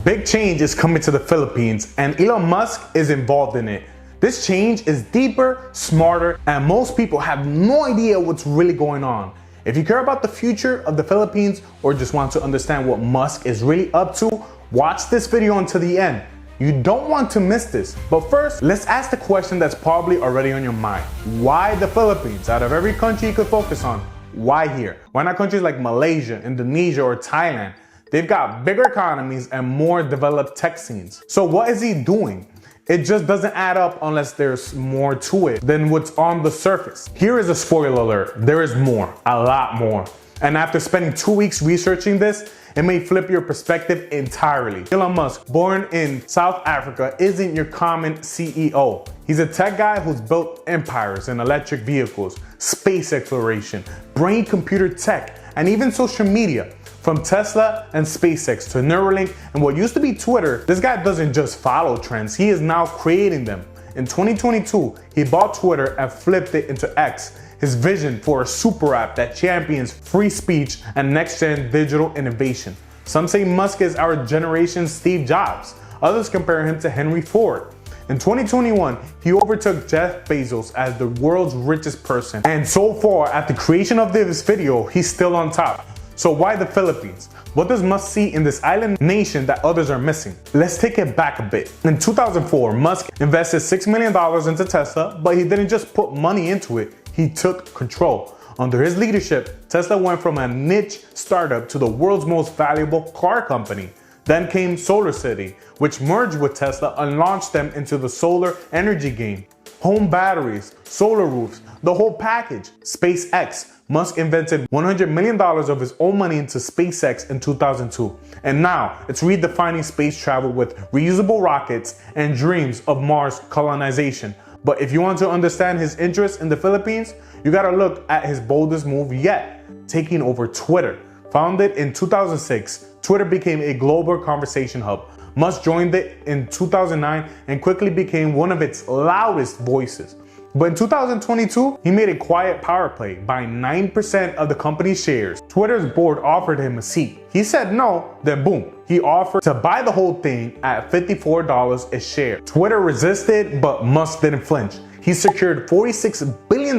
Big change is coming to the Philippines, and Elon Musk is involved in it. This change is deeper, smarter, and most people have no idea what's really going on. If you care about the future of the Philippines or just want to understand what Musk is really up to, watch this video until the end. You don't want to miss this. But first, let's ask the question that's probably already on your mind. Why the Philippines? Out of every country you could focus on, why here? Why not countries like Malaysia, Indonesia, or Thailand? They've got bigger economies and more developed tech scenes. So what is he doing? It just doesn't add up unless there's more to it than what's on the surface. Here is a spoiler alert. There is more, a lot more. And after spending 2 weeks researching this, it may flip your perspective entirely. Elon Musk, born in South Africa, isn't your common CEO. He's a tech guy who's built empires in electric vehicles, space exploration, brain-computer tech, and even social media. From Tesla and SpaceX to Neuralink and what used to be Twitter, this guy doesn't just follow trends, he is now creating them. In 2022, he bought Twitter and flipped it into X, his vision for a super app that champions free speech and next-gen digital innovation. Some say Musk is our generation's Steve Jobs. Others compare him to Henry Ford. In 2021, he overtook Jeff Bezos as the world's richest person. And so far, at the creation of this video, he's still on top. So why the Philippines? What does Musk see in this island nation that others are missing? Let's take it back a bit. In 2004, Musk invested $6 million into Tesla, but he didn't just put money into it, he took control. Under his leadership, Tesla went from a niche startup to the world's most valuable car company. Then came SolarCity, which merged with Tesla and launched them into the solar energy game. Home batteries, solar roofs, the whole package. SpaceX. Musk invented $100 million of his own money into SpaceX in 2002. And now it's redefining space travel with reusable rockets and dreams of Mars colonization. But if you want to understand his interest in the Philippines, you gotta look at his boldest move yet, taking over Twitter. Founded in 2006, Twitter became a global conversation hub. Musk joined it in 2009 and quickly became one of its loudest voices. But in 2022, he made a quiet power play, buying 9% of the company's shares. Twitter's board offered him a seat. He said no, then boom, he offered to buy the whole thing at $54 a share. Twitter resisted, but Musk didn't flinch. He secured $46 billion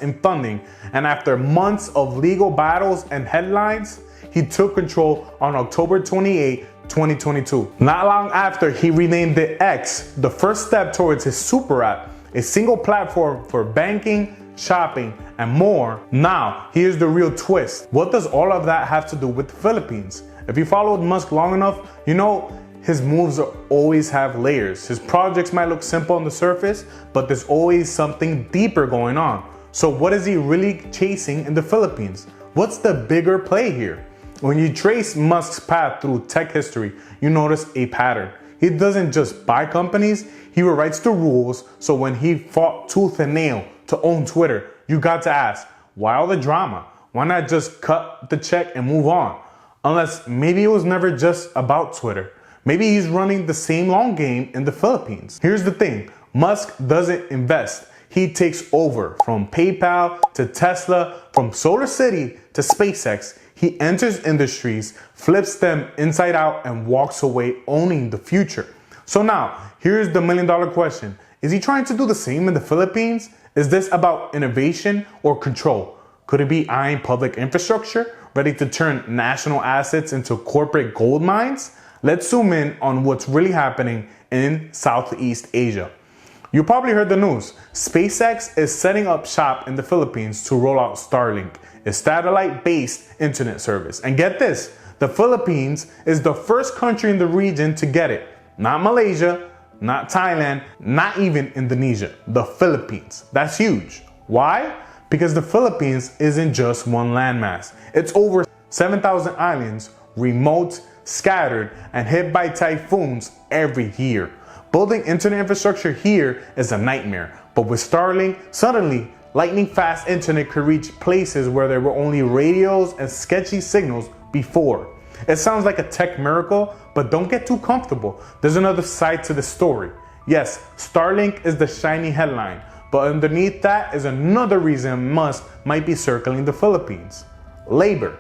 in funding, and after months of legal battles and headlines, he took control on October 28, 2022. Not long after, he renamed it X, the first step towards his super app, a single platform for banking, shopping, and more. Now, here's the real twist. What does all of that have to do with the Philippines? If you followed Musk long enough, you know his moves always have layers. His projects might look simple on the surface, but there's always something deeper going on. So what is he really chasing in the Philippines? What's the bigger play here? When you trace Musk's path through tech history, you notice a pattern. He doesn't just buy companies, he rewrites the rules. So when he fought tooth and nail to own Twitter, you got to ask, why all the drama? Why not just cut the check and move on? Unless maybe it was never just about Twitter. Maybe he's running the same long game in the Philippines. Here's the thing, Musk doesn't invest. He takes over. From PayPal to Tesla, from SolarCity to SpaceX. He enters industries, flips them inside out, and walks away owning the future. So now, here's the $1 million question. Is he trying to do the same in the Philippines? Is this about innovation or control? Could it be eyeing public infrastructure, ready to turn national assets into corporate gold mines? Let's zoom in on what's really happening in Southeast Asia. You probably heard the news. SpaceX is setting up shop in the Philippines to roll out Starlink, a satellite-based internet service. And get this, the Philippines is the first country in the region to get it. Not Malaysia, not Thailand, not even Indonesia. The Philippines. That's huge. Why? Because the Philippines isn't just one landmass. It's over 7,000 islands, remote, scattered, and hit by typhoons every year. Building internet infrastructure here is a nightmare, but with Starlink, suddenly, lightning-fast internet could reach places where there were only radios and sketchy signals before. It sounds like a tech miracle, but don't get too comfortable. There's another side to the story. Yes, Starlink is the shiny headline, but underneath that is another reason Musk might be circling the Philippines. Labor.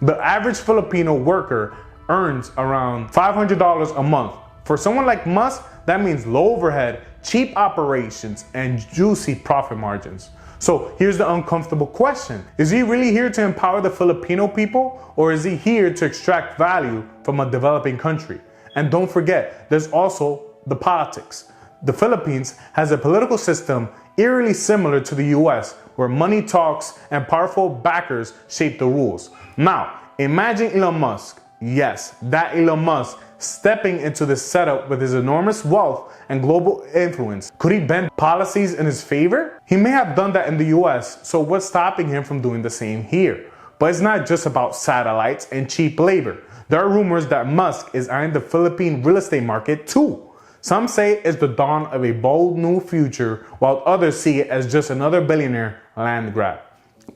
The average Filipino worker earns around $500 a month. For someone like Musk, that means low overhead, cheap operations, and juicy profit margins. So here's the uncomfortable question. Is he really here to empower the Filipino people, or is he here to extract value from a developing country? And don't forget, there's also the politics. The Philippines has a political system eerily similar to the US, where money talks and powerful backers shape the rules. Now, imagine Elon Musk, yes, that Elon Musk, stepping into this setup with his enormous wealth and global influence. Could he bend policies in his favor? He may have done that in the US, so what's stopping him from doing the same here? But it's not just about satellites and cheap labor. There are rumors that Musk is eyeing the Philippine real estate market too. Some say it's the dawn of a bold new future, while others see it as just another billionaire land grab.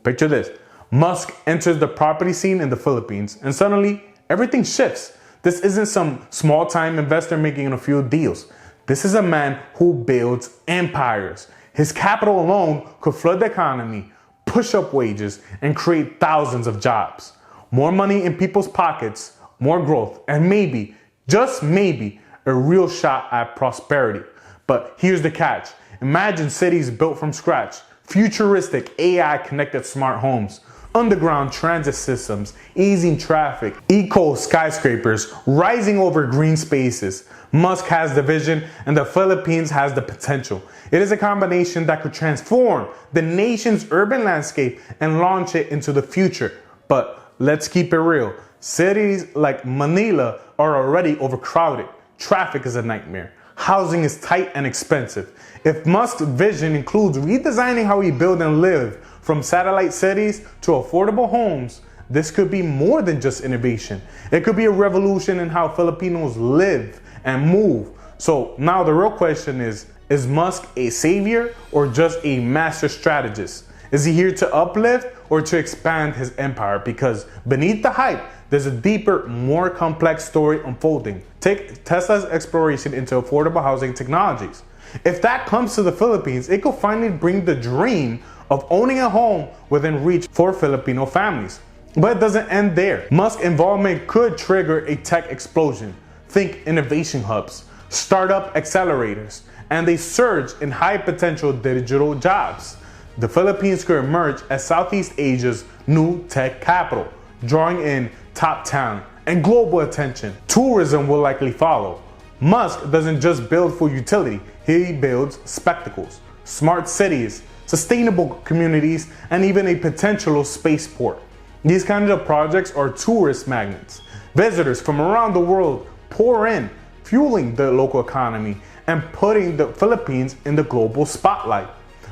Picture this. Musk enters the property scene in the Philippines, and suddenly everything shifts. This isn't some small-time investor making a few deals. This is a man who builds empires. His capital alone could flood the economy, push up wages, and create thousands of jobs. More money in people's pockets, more growth, and maybe, just maybe, a real shot at prosperity. But here's the catch. Imagine cities built from scratch, futuristic AI-connected smart homes, underground transit systems, easing traffic, eco skyscrapers, rising over green spaces. Musk has the vision and the Philippines has the potential. It is a combination that could transform the nation's urban landscape and launch it into the future. But let's keep it real. Cities like Manila are already overcrowded. Traffic is a nightmare. Housing is tight and expensive. If Musk's vision includes redesigning how we build and live, from satellite cities to affordable homes, this could be more than just innovation. It could be a revolution in how Filipinos live and move. So now the real question is Musk a savior or just a master strategist? Is he here to uplift or to expand his empire? Because beneath the hype, there's a deeper, more complex story unfolding. Take Tesla's exploration into affordable housing technologies. If that comes to the Philippines, it could finally bring the dream of owning a home within reach for Filipino families. But it doesn't end there. Musk's involvement could trigger a tech explosion. Think innovation hubs, startup accelerators, and a surge in high potential digital jobs. The Philippines could emerge as Southeast Asia's new tech capital, drawing in top talent and global attention. Tourism will likely follow. Musk doesn't just build for utility, he builds spectacles, smart cities, sustainable communities, and even a potential spaceport. These kinds of projects are tourist magnets. Visitors from around the world pour in, fueling the local economy and putting the Philippines in the global spotlight.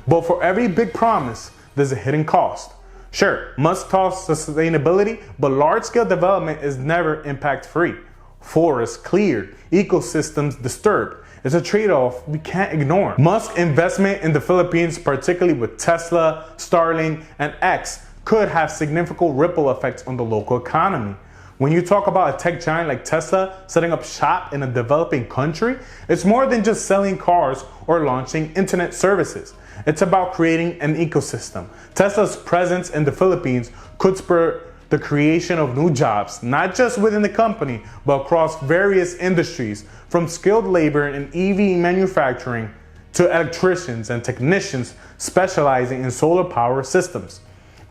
But for every big promise, there's a hidden cost. Sure, Musk talks sustainability, but large-scale development is never impact-free. Forests cleared, ecosystems disturbed. It's a trade-off we can't ignore. Musk's investment in the Philippines, particularly with Tesla, Starlink, and X, could have significant ripple effects on the local economy. When you talk about a tech giant like Tesla setting up shop in a developing country, it's more than just selling cars or launching internet services. It's about creating an ecosystem. Tesla's presence in the Philippines could spur the creation of new jobs, not just within the company, but across various industries, from skilled labor in EV manufacturing to electricians and technicians specializing in solar power systems.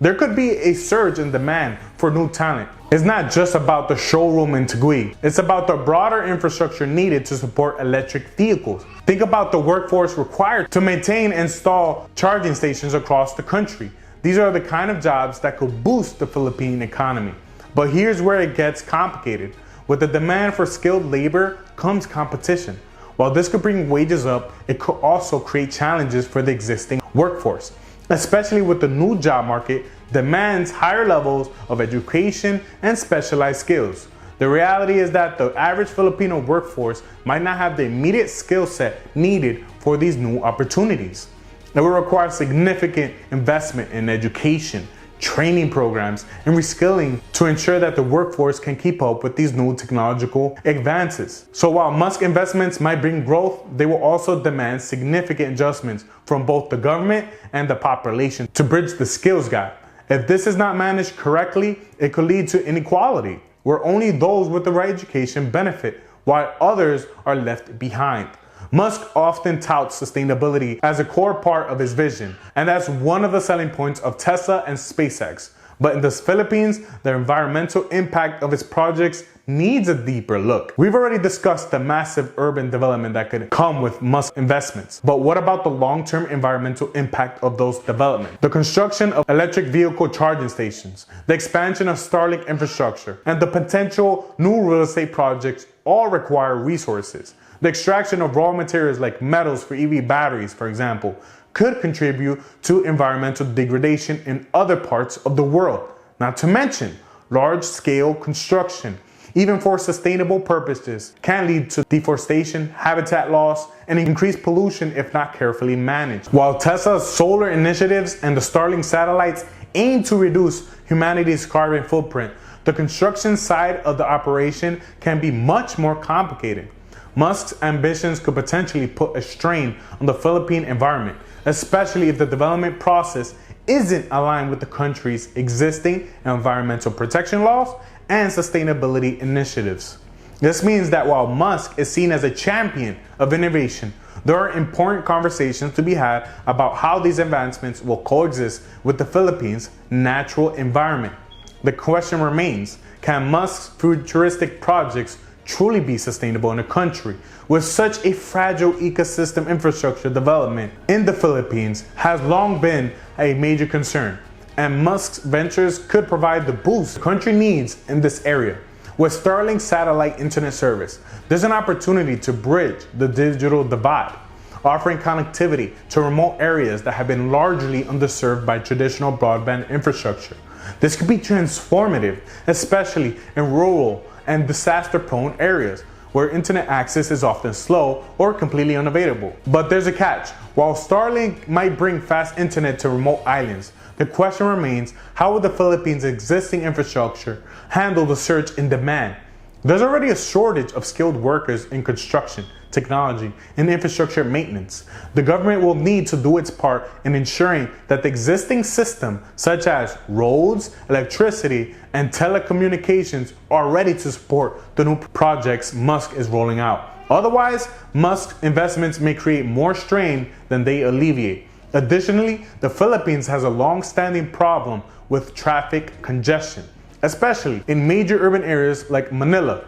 There could be a surge in demand for new talent. It's not just about the showroom in Taguig. It's about the broader infrastructure needed to support electric vehicles. Think about the workforce required to maintain and install charging stations across the country. These are the kind of jobs that could boost the Philippine economy. But here's where it gets complicated. With the demand for skilled labor comes competition. While this could bring wages up, it could also create challenges for the existing workforce, especially with the new job market demands higher levels of education and specialized skills. The reality is that the average Filipino workforce might not have the immediate skill set needed for these new opportunities. It will require significant investment in education, training programs, and reskilling to ensure that the workforce can keep up with these new technological advances. So while Musk investments might bring growth, they will also demand significant adjustments from both the government and the population to bridge the skills gap. If this is not managed correctly, it could lead to inequality, where only those with the right education benefit, while others are left behind. Musk often touts sustainability as a core part of his vision, and that's one of the selling points of Tesla and SpaceX. But in the Philippines, the environmental impact of its projects needs a deeper look. We've already discussed the massive urban development that could come with Musk investments. But what about the long-term environmental impact of those developments? The construction of electric vehicle charging stations, the expansion of Starlink infrastructure, and the potential new real estate projects all require resources. The extraction of raw materials like metals for EV batteries, for example, could contribute to environmental degradation in other parts of the world. Not to mention, large-scale construction, even for sustainable purposes, can lead to deforestation, habitat loss, and increased pollution if not carefully managed. While Tesla's solar initiatives and the Starlink satellites aim to reduce humanity's carbon footprint, the construction side of the operation can be much more complicated. Musk's ambitions could potentially put a strain on the Philippine environment, especially if the development process isn't aligned with the country's existing environmental protection laws and sustainability initiatives. This means that while Musk is seen as a champion of innovation, there are important conversations to be had about how these advancements will coexist with the Philippines' natural environment. The question remains, can Musk's futuristic projects truly be sustainable in a country with such a fragile ecosystem? Infrastructure development in the Philippines has long been a major concern, and Musk's ventures could provide the boost the country needs in this area. With Starlink satellite internet service, there's an opportunity to bridge the digital divide, offering connectivity to remote areas that have been largely underserved by traditional broadband infrastructure. This could be transformative, especially in rural and disaster-prone areas where internet access is often slow or completely unavailable. But there's a catch. While Starlink might bring fast internet to remote islands, the question remains, how will the Philippines' existing infrastructure handle the surge in demand? There's already a shortage of skilled workers in construction, technology, and infrastructure maintenance. The government will need to do its part in ensuring that the existing system, such as roads, electricity, and telecommunications, are ready to support the new projects Musk is rolling out. Otherwise, Musk's investments may create more strain than they alleviate. Additionally, the Philippines has a long-standing problem with traffic congestion, especially in major urban areas like Manila.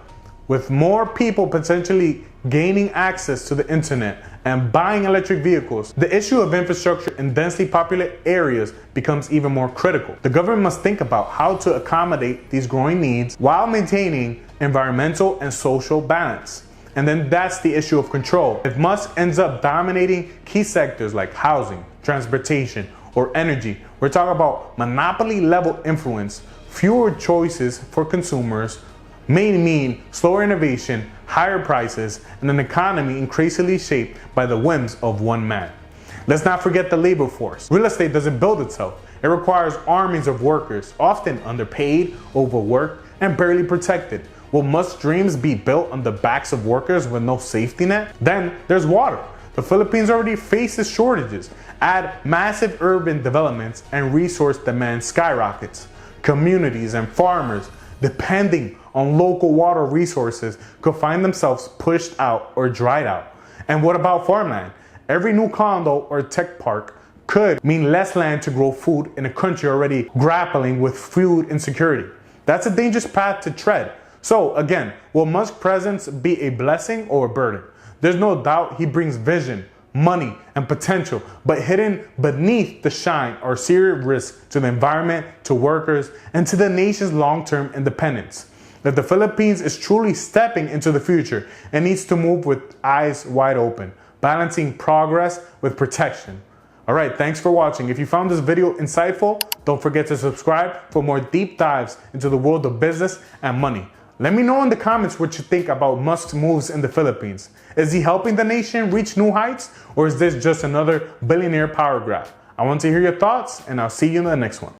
With more people potentially gaining access to the internet and buying electric vehicles, the issue of infrastructure in densely populated areas becomes even more critical. The government must think about how to accommodate these growing needs while maintaining environmental and social balance. And then that's the issue of control. If Musk ends up dominating key sectors like housing, transportation, or energy, we're talking about monopoly level influence. Fewer choices for consumers may mean slower innovation, higher prices, and an economy increasingly shaped by the whims of one man. Let's not forget the labor force. Real estate doesn't build itself. It requires armies of workers, often underpaid, overworked, and barely protected. Will Musk's dreams be built on the backs of workers with no safety net? Then there's water. The Philippines already faces shortages. Add massive urban developments and resource demand skyrockets. Communities and farmers depending on local water resources could find themselves pushed out or dried out. And what about farmland? Every new condo or tech park could mean less land to grow food in a country already grappling with food insecurity. That's a dangerous path to tread. So again, will Musk's presence be a blessing or a burden? There's no doubt he brings vision, money, and potential, but hidden beneath the shine are serious risks to the environment, to workers, and to the nation's long-term independence. If the Philippines is truly stepping into the future, it needs to move with eyes wide open, balancing progress with protection. Alright, thanks for watching. If you found this video insightful, don't forget to subscribe for more deep dives into the world of business and money. Let me know in the comments what you think about Musk's moves in the Philippines. Is he helping the nation reach new heights, or is this just another billionaire power grab? I want to hear your thoughts, and I'll see you in the next one.